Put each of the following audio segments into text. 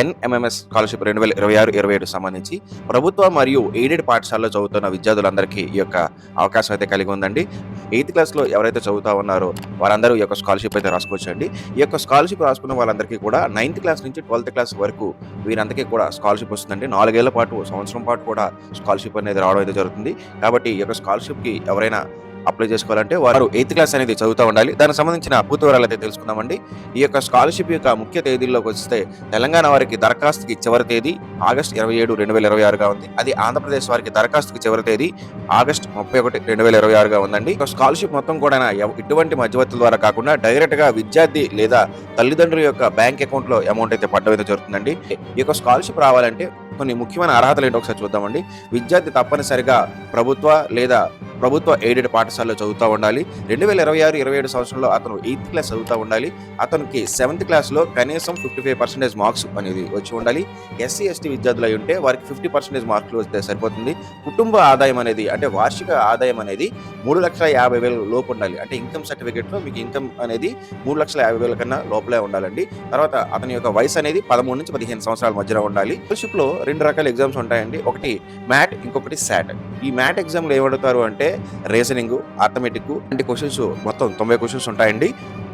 NMMS scholarship 2026, 27 సంబంధించి ప్రభుత్వ మరియు ఎయిడెడ్ పాఠశాలలో చదువుతున్న విద్యార్థులందరికీ ఈ యొక్క అవకాశం అయితే కలిగి ఉందండి. 8థ్ క్లాస్‌లో ఎవరైతే చదువుతా ఉన్నారో వారందరూ ఈ యొక్క స్కాలర్‌షిప్ అయితే రాసుకోవచ్చండి. ఈ యొక్క స్కాలర్‌షిప్ రాసుకున్న వాళ్ళందరికీ కూడా 9థ్ క్లాస్ నుంచి 12థ్ క్లాస్ వరకు వీరందరికీ కూడా స్కాలర్‌షిప్ వస్తుందండి. 4 ఏళ్ల పాటు, సంవత్సరం పాటు కూడా స్కాలర్‌షిప్ అనేది రావడం అయితే జరుగుతుంది. కాబట్టి ఈ యొక్క స్కాలర్‌షిప్‌కి ఎవరైనా అప్లై చేసుకోవాలంటే వారు 8థ్ క్లాస్ అనేది చదువుతా ఉండాలి. దానికి సంబంధించిన పూర్తి వివరాలైతే తెలుసుకుందామండి. ఈ యొక్క స్కాలర్‌షిప్ యొక్క ముఖ్య తేదీల్లోకి వస్తే తెలంగాణ వారికి దరఖాస్తుకి చివరి తేదీ ఆగస్టు 27, 2026గా ఉంది. అది ఆంధ్రప్రదేశ్ వారికి దరఖాస్తుకి చివరి తేదీ ఆగస్టు 31, 2026గా ఉందండి. స్కాలర్‌షిప్ మొత్తం కూడా ఎటువంటి మధ్యవర్తుల ద్వారా కాకుండా డైరెక్ట్‌గా విద్యార్థి లేదా తల్లిదండ్రుల యొక్క బ్యాంక్ అకౌంట్‌లో అమౌంట్ అయితే పడడం అయితే జరుగుతుందండి. ఈ యొక్క స్కాలర్‌షిప్ రావాలంటే కొన్ని ముఖ్యమైన అర్హతలు ఏంటో ఒకసారి చూద్దామండి. విద్యార్థి తప్పనిసరిగా ప్రభుత్వ లేదా ప్రభుత్వ ఎయిడెడ్ పాఠశాలలో చదువుతూ ఉండాలి. 2026, 27 సంవత్సరంలో అతను 8థ్ క్లాస్ చదువుతూ ఉండాలి. అతనికి 7థ్ క్లాస్‌లో కనీసం 55% మార్క్స్ అనేది వచ్చి ఉండాలి. ఎస్సీ, ఎస్టీ విద్యార్థులు అయి ఉంటే వారికి 50% మార్కులు వస్తే సరిపోతుంది. కుటుంబ ఆదాయం అనేది అంటే వార్షిక ఆదాయం అనేది 3,50,000 లోపు ఉండాలి. అంటే ఇన్కమ్ సర్టిఫికేట్‌లో మీకు ఇన్కమ్ అనేది 3,50,000 కన్నా లోపలే ఉండాలండి. తర్వాత అతని యొక్క వయసు అనేది 13 నుంచి 15 సంవత్సరాల మధ్యలో ఉండాలి. స్కాలర్‌షిప్‌లో 2 రకాల ఎగ్జామ్స్ ఉంటాయండి. ఒకటి మ్యాట్, ఇంకొకటి సాట్. ఈ మ్యాట్ ఎగ్జామ్‌లో ఏమడుగుతారు అంటే రీజనింగ్, అర్థమెటిక్ వంటి క్వశ్చన్స్ మొత్తం 90 క్వశ్చన్స్ ఉంటాయండి.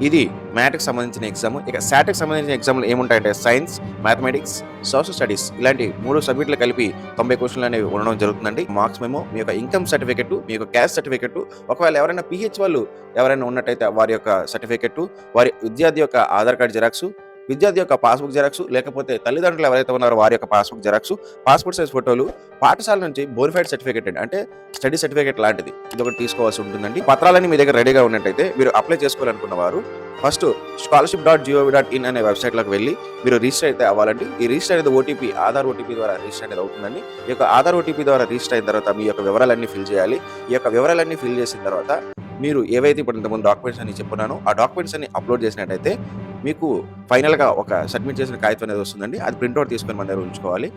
ఇది మ్యాథ్‌కి సంబంధించిన ఎగ్జామ్. ఇక సాట్‌కి సంబంధించిన ఎగ్జామ్‌లు ఏముంటాయంటే సైన్స్, మ్యాథమెటిక్స్, సోషల్ స్టడీస్ ఇలాంటి 3 సబ్జెక్టులు కలిపి 90 క్వశ్చన్లు అనేవి ఉండడం జరుగుతుందండి. మార్క్స్ మేము మీ యొక్క ఇన్కమ్ సర్టిఫికేట్, మీ యొక్క క్యాస్ట్ సర్టిఫికేట్, ఒకవేళ ఎవరైనా పీహెచ్ వాళ్ళు ఎవరైనా ఉన్నట్టయితే వారి యొక్క సర్టిఫికేట్, వారి విద్యార్థి యొక్క ఆధార్ కార్డ్ జిరాక్స్, విద్యార్థి యొక్క పాస్‌బుక్ జిరాక్స్, లేకపోతే తల్లిదండ్రులు ఎవరైతే ఉన్నారో వారి యొక్క పాస్‌బుక్ జిరాక్స్, పాస్‌పోర్ట్ సైజ్ ఫోటోలు, పాఠశాల నుంచి బోనఫైడ్ సర్టిఫికేట్ అంటే స్టడీ సర్టిఫికేట్ లాంటిది ఇదొకటి తీసుకోవాల్సి ఉంటుందండి. పత్రాలన్నీ మీ దగ్గర రెడీగా ఉన్నట్టయితే మీరు అప్లై చేసుకోవాలనుకున్న వారు ఫస్ట్ scholarship.gov.in అనే వెబ్‌సైట్‌లోకి వెళ్లి మీరు రిజిస్టర్ అయితే అవ్వాలండి. ఈ రిజిస్టర్ అనేది ఓటీపీ, ఆధార్ ఓటీపీ ద్వారా రిజిస్టర్ అనేది అవుతుందండి. ఈ యొక్క ఆధార్ ఓటీపీ ద్వారా రిజిస్టర్ అయిన తర్వాత మీ యొక్క వివరాలన్నీ ఫిల్ చేయాలి. ఈ యొక్క వివరాలన్నీ ఫిల్ చేసిన తర్వాత మీరు ఏవైతే ఇప్పుడు ఇంతకుముందు డాక్యుమెంట్స్ అని చెప్పున్నానో ఆ డాక్యుమెంట్స్ అన్ని అప్లోడ్ చేసినట్టయితే మీకు ఫైనల్‌గా ఒక సబ్మిట్ చేసిన కాగితం అనేది వస్తుందండి. అది ప్రింట్ ఔట్ తీసుకొని మన దగ్గర ఉంచుకోవాలి.